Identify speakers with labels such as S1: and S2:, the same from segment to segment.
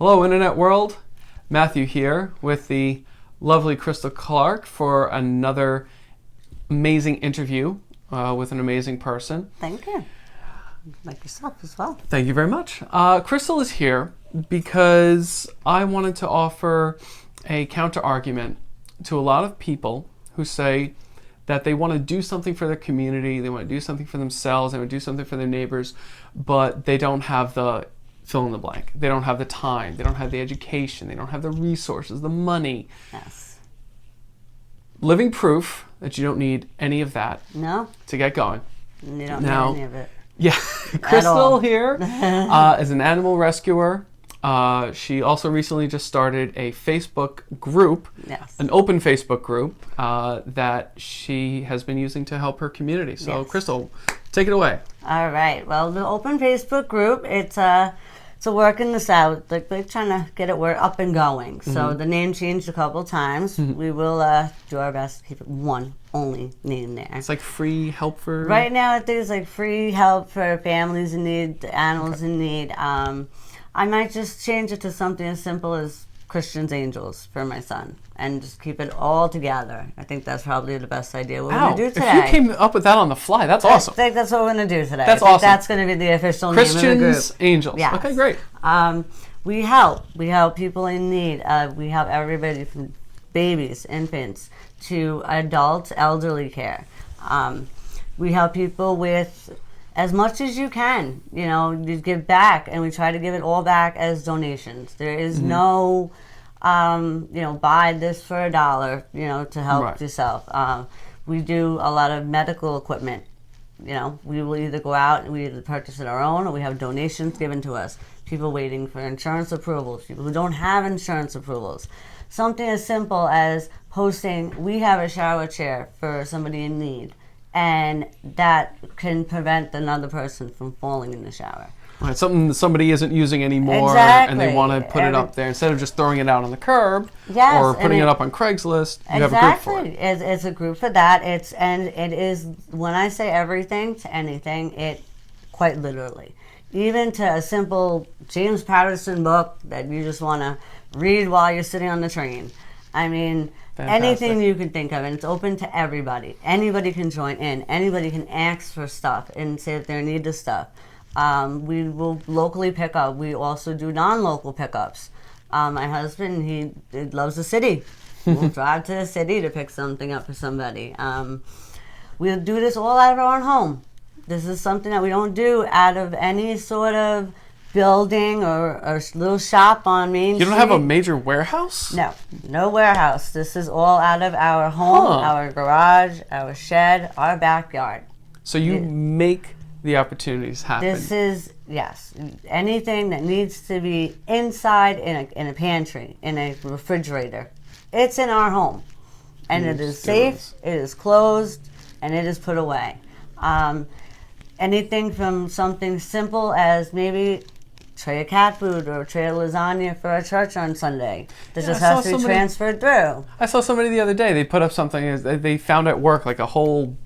S1: Hello, Internet world. Matthew here with the lovely Krystal Clark for another amazing interview with an amazing person.
S2: Thank you. Like yourself as well.
S1: Thank you very much. Krystal is here because I wanted to offer a counter argument to a lot of people who say that they want to do something for their community, they want to do something for themselves, they want to do something for their neighbors, but they don't have the fill in the blank. They don't have the time, they don't have the education, they don't have the resources, the money.
S2: Yes.
S1: Living proof that you don't need any of that to get going.
S2: You don't need any of it.
S1: Yeah, Krystal here is an animal rescuer. She also recently just started a Facebook group, an open Facebook group that she has been using to help her community. So Krystal, take it away.
S2: All right. Well, the open Facebook group, it's working this out. Like we're trying to get it up and going. So the name changed a couple times. We will do our best to keep it one only name there.
S1: It's like free help for...
S2: Right now, I think it's like free help for families in need, animals in need. I might just change it to something as simple as Christian's Angels for my son and just keep it all together. I think that's probably the best idea we're going to do today.
S1: If you came up with that on the fly, that's awesome.
S2: I think that's what we're going to do today.
S1: That's awesome.
S2: That's going to be the official name of the group.
S1: Christian's Angels.
S2: Yes.
S1: Okay, great.
S2: We help people in need. We help everybody from babies, infants, to adults, elderly care. We help people with as much as you can, you give back, and we try to give it all back as donations. There is no, buy this for $1, to help yourself. We do a lot of medical equipment. We will either go out and we either purchase it our own, or we have donations given to us. People waiting for insurance approvals, people who don't have insurance approvals. Something as simple as posting, we have a shower chair for somebody in need. And that can prevent another person from falling in the shower.
S1: Right, something somebody isn't using anymore, and they want to put it up there instead of just throwing it out on the curb or putting it up on Craigslist. You have a group for it.
S2: It's a group for that. It is when I say everything to anything, it quite literally, even to a simple James Patterson book that you just want to read while you're sitting on the train. I mean. Fantastic. Anything you can think of, and it's open to everybody. Anybody can join in. Anybody can ask for stuff and say that they need the stuff. We will locally pick up. We also do non-local pickups. My husband, he loves the city. We'll drive to the city to pick something up for somebody. We'll do this all out of our own home. This is something that we don't do out of any sort of building or a little shop on Main Street.
S1: You don't have a major warehouse?
S2: No warehouse. This is all out of our home, our garage, our shed, our backyard.
S1: So you make the opportunities happen.
S2: This is, yes, anything that needs to be inside in a pantry, in a refrigerator. It's in our home. And it is safe, it is closed, and it is put away. Anything from something simple as maybe tray of cat food or a tray of lasagna for a church on Sunday that just has to be transferred through.
S1: I saw somebody the other day, they put up something, they found at work like a whole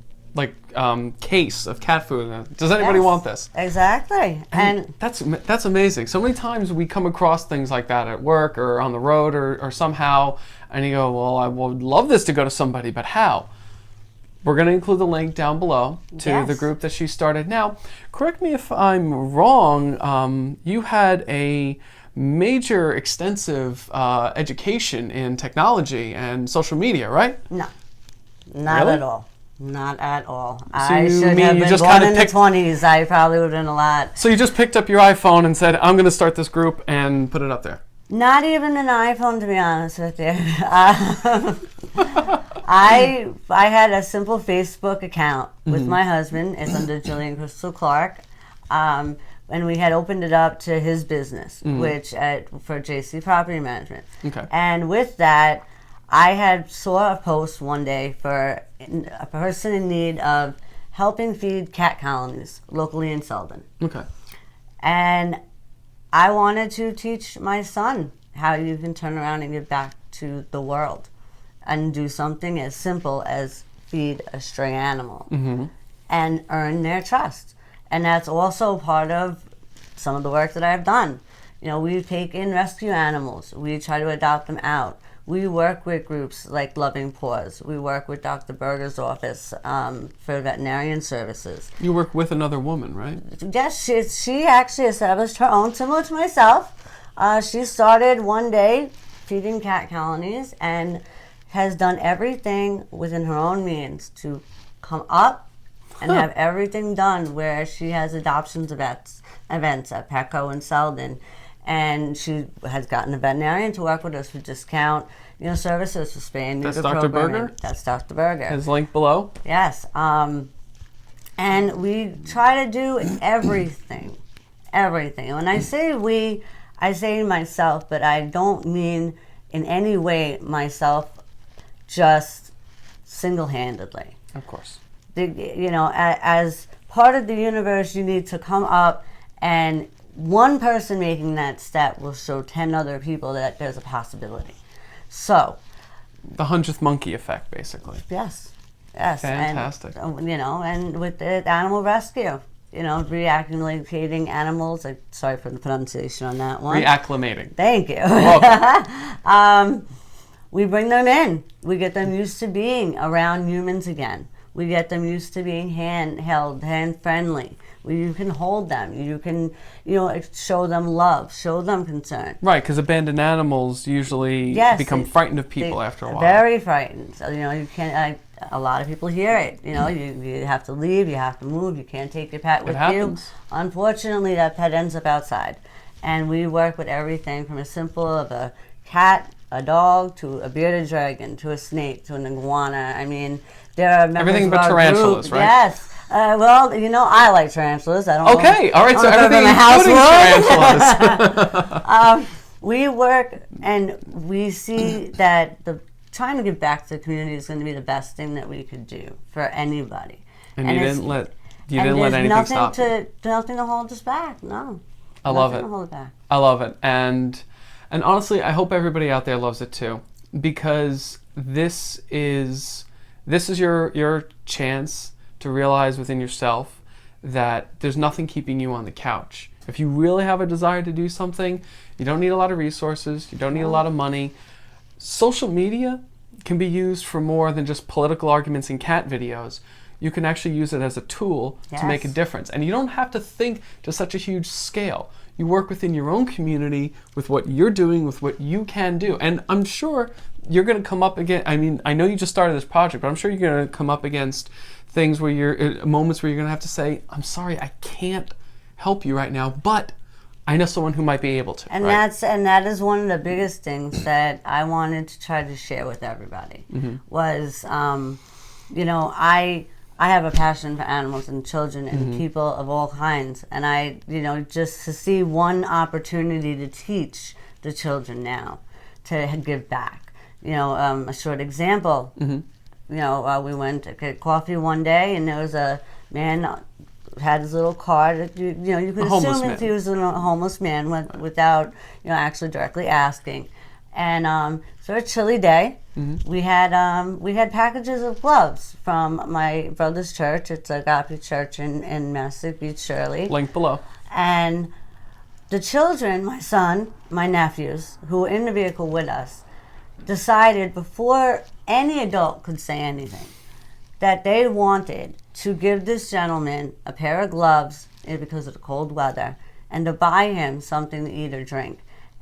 S1: case of cat food. Does anybody want this?
S2: Exactly. And
S1: that's amazing. So many times we come across things like that at work or on the road or somehow, and you go, well, I would love this to go to somebody, but how? We're going to include the link down below to the group that she started. Now, correct me if I'm wrong, you had a major, extensive education in technology and social media, right?
S2: No, not at all. Not at all.
S1: So
S2: I should have been born in the 20s. I probably would have done a lot.
S1: So you just picked up your iPhone and said, I'm going to start this group and put it up there?
S2: Not even an iPhone, to be honest with you. I had a simple Facebook account with my husband. It's under Jillian Krystal Clark. And we had opened it up to his business, which for JC Property Management. Okay. And with that, I saw a post one day for a person in need of helping feed cat colonies locally in Selden. Okay. And I wanted to teach my son how you can turn around and give back to the world and do something as simple as feed a stray animal and earn their trust. And that's also part of some of the work that I've done. We take in rescue animals. We try to adopt them out. We work with groups like Loving Paws. We work with Dr. Berger's office for veterinarian services.
S1: You work with another woman, right?
S2: Yes, she actually established her own, similar to myself. She started one day feeding cat colonies and has done everything within her own means to come up and have everything done, where she has adoptions events at Petco and Selden. And she has gotten a veterinarian to work with us for discount, services for spay and neuter
S1: That's Dr.
S2: programming.
S1: Berger?
S2: That's Dr. Berger.
S1: His link below?
S2: Yes. And we try to do everything. Everything. And when I say we, I say myself, but I don't mean in any way myself just single-handedly.
S1: Of course.
S2: As part of the universe, you need to come up, and one person making that step will show 10 other people that there's a possibility. So,
S1: the 100th monkey effect, basically.
S2: yes.
S1: Fantastic.
S2: And with the animal rescue, reacclimating animals. Sorry for the pronunciation on that one.
S1: Reacclimating.
S2: Thank you.
S1: Welcome.
S2: We bring them in. We get them used to being around humans again. We get them used to being hand-held, hand-friendly. You can hold them. You can, show them love, show them concern.
S1: Right, because abandoned animals usually become frightened of people after a while.
S2: Very frightened. So, you can't. A lot of people hear it. You have to leave. You have to move. You can't take your pet with you. Unfortunately, that pet ends up outside, and we work with everything from as simple of a cat, a dog, to a bearded dragon, to a snake, to an iguana. I mean, there are members
S1: everything
S2: of
S1: but
S2: our
S1: tarantulas,
S2: group.
S1: right?
S2: Yes. I like tarantulas. I don't.
S1: Okay. All right. So everything including tarantulas.
S2: We work, and we see that trying to give back to the community is going to be the best thing that we could do for anybody.
S1: And you didn't let anything stop you.
S2: Nothing to hold us back. No.
S1: I love it.
S2: To hold it back.
S1: I love it. And honestly, I hope everybody out there loves it too, because this is your chance to realize within yourself that there's nothing keeping you on the couch. If you really have a desire to do something, you don't need a lot of resources, you don't need a lot of money. Social media can be used for more than just political arguments and cat videos. You can actually use it as a tool to make a difference. And you don't have to think to such a huge scale. You work within your own community with what you're doing, with what you can do. And I'm sure you're going to come up against, I know you just started this project, but I'm sure you're going to come up against things where moments where you're going to have to say, I'm sorry, I can't help you right now, but I know someone who might be able to.
S2: And
S1: right?
S2: that is one of the biggest things that I wanted to try to share with everybody. Was, I have a passion for animals and children and people of all kinds, and I, just to see one opportunity to teach the children now, to give back. A short example. We went to get coffee one day, and there was a man had his little card. You could assume if he was a homeless man without actually directly asking. And so a chilly day, we had packages of gloves from my brother's church. It's Agape Church in Mastic Beach, Shirley.
S1: Link below.
S2: And the children, my son, my nephews, who were in the vehicle with us, decided before any adult could say anything that they wanted to give this gentleman a pair of gloves because of the cold weather, and to buy him something to eat or drink.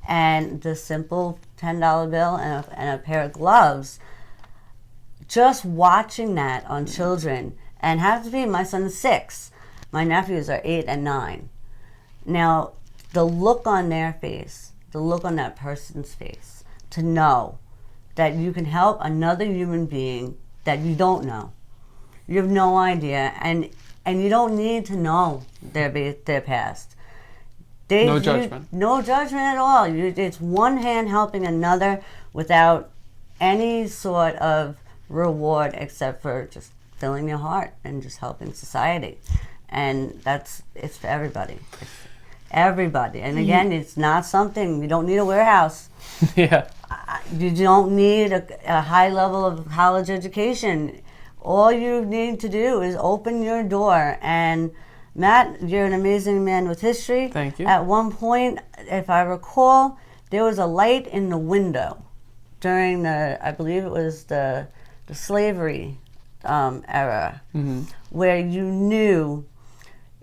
S2: And the simple $10 bill and a pair of gloves, just watching that on children, and have to be, my son's 6, my nephews are 8 and 9. Now, the look on their face, the look on that person's face, to know that you can help another human being that you don't know. You have no idea, and you don't need to know their past.
S1: No judgment.
S2: No judgment at all. It's one hand helping another without any sort of reward except for just filling your heart and just helping society. And it's for everybody. It's everybody. And again, it's not something, you don't need a warehouse.
S1: Yeah.
S2: You don't need a high level of college education. All you need to do is open your door and Matt, you're an amazing man with history.
S1: Thank you.
S2: At one point, if I recall, there was a light in the window during I believe it was the slavery era, where you knew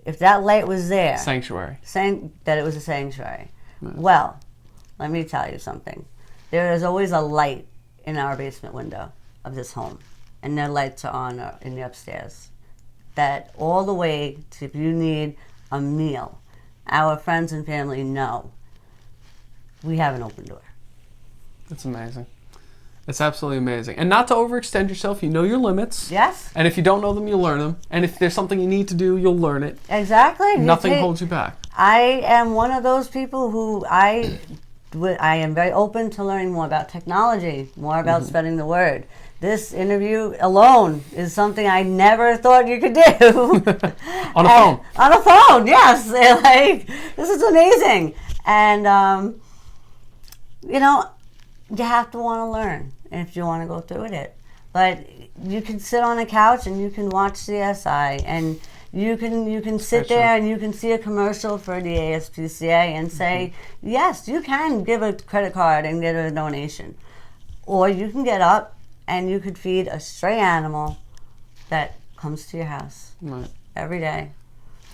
S2: if that light was there,
S1: Sanctuary.
S2: saying that it was a sanctuary. Well, let me tell you something. There is always a light in our basement window of this home, and their lights are on in the upstairs. That all the way to if you need a meal, our friends and family know we have an open door.
S1: It's amazing. It's absolutely amazing. And not to overextend yourself, you know your limits.
S2: Yes.
S1: And if you don't know them, you'll learn them. And if there's something you need to do, you'll learn it.
S2: Exactly.
S1: Nothing holds you back.
S2: I am one of those people who I am very open to learning more about technology, more about spreading the word. This interview alone is something I never thought you could do.
S1: On a phone.
S2: On a phone, yes. Like, this is amazing. And, you know, you have to want to learn if you want to go through with it. But you can sit on a couch and you can watch CSI, and you can sit there and you can see a commercial for the ASPCA and say, yes, you can give a credit card and get a donation. Or you can get up and you could feed a stray animal that comes to your house every day.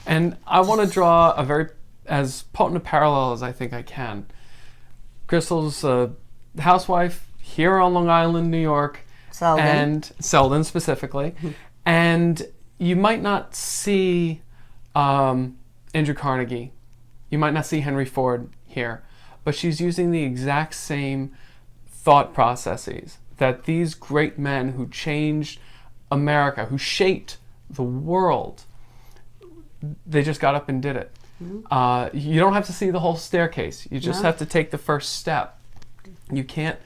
S1: And I want to draw a very, as potent a parallel as I think I can. Krystal's a housewife here on Long Island, New York. Selden specifically. And you might not see Andrew Carnegie. You might not see Henry Ford here. But she's using the exact same thought processes that these great men who changed America, who shaped the world, they just got up and did it. You don't have to see the whole staircase. You just have to take the first step. You can't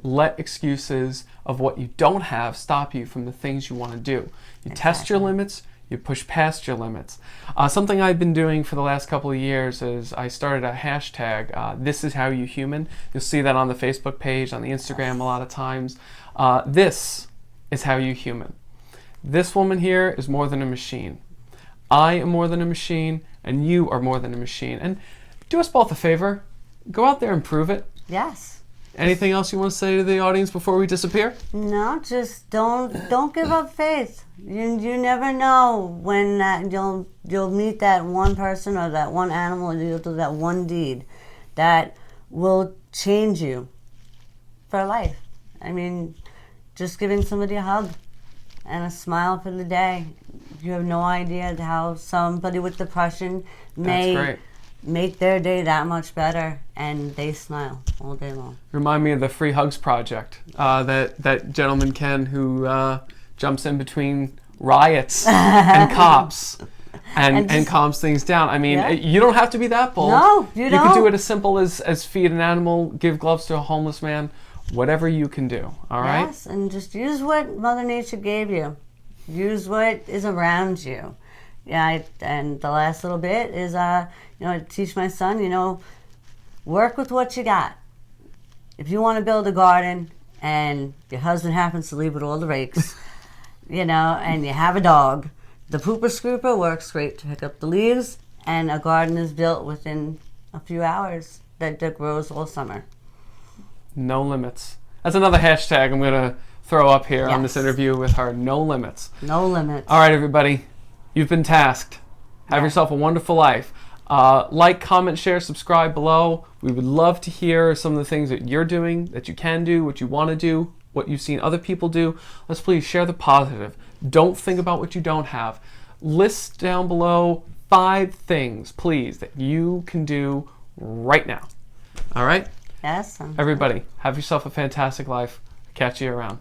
S1: let excuses of what you don't have stop you from the things you want to do. You test your limits, you push past your limits. Something I've been doing for the last couple of years is I started a hashtag, This Is How You Human. You'll see that on the Facebook page, on the Instagram a lot of times. This is how you human. This woman here is more than a machine. I am more than a machine, and you are more than a machine. And do us both a favor. Go out there and prove it.
S2: Yes.
S1: Anything else you want to say to the audience before we disappear?
S2: No, just don't give up faith. You never know when you'll meet that one person or that one animal, or you'll do that one deed that will change you for life. I mean, just giving somebody a hug and a smile for the day. You have no idea how somebody with depression may make their day that much better, and they smile all day long.
S1: Remind me of the Free Hugs Project. That gentleman Ken who jumps in between riots and cops and calms things down. I mean, you don't have to be that bold.
S2: No, you don't.
S1: You can do it as simple as feed an animal, give gloves to a homeless man, whatever you can do. All right.
S2: Yes, and just use what Mother Nature gave you. Use what is around you. Yeah, and the last little bit is, I teach my son, work with what you got. If you want to build a garden and your husband happens to leave with all the rakes, and you have a dog, the pooper scooper works great to pick up the leaves, and a garden is built within a few hours that grows all summer.
S1: No limits. That's another hashtag I'm going to throw up here on this interview with her. No limits.
S2: No limits.
S1: All right, everybody. You've been tasked. Have yourself a wonderful life. Like, comment, share, subscribe below. We would love to hear some of the things that you're doing, that you can do, what you want to do, what you've seen other people do. Let's please share the positive. Don't think about what you don't have. List down below 5 things, please, that you can do right now. All right?
S2: Yes.
S1: Everybody, have yourself a fantastic life. Catch you around.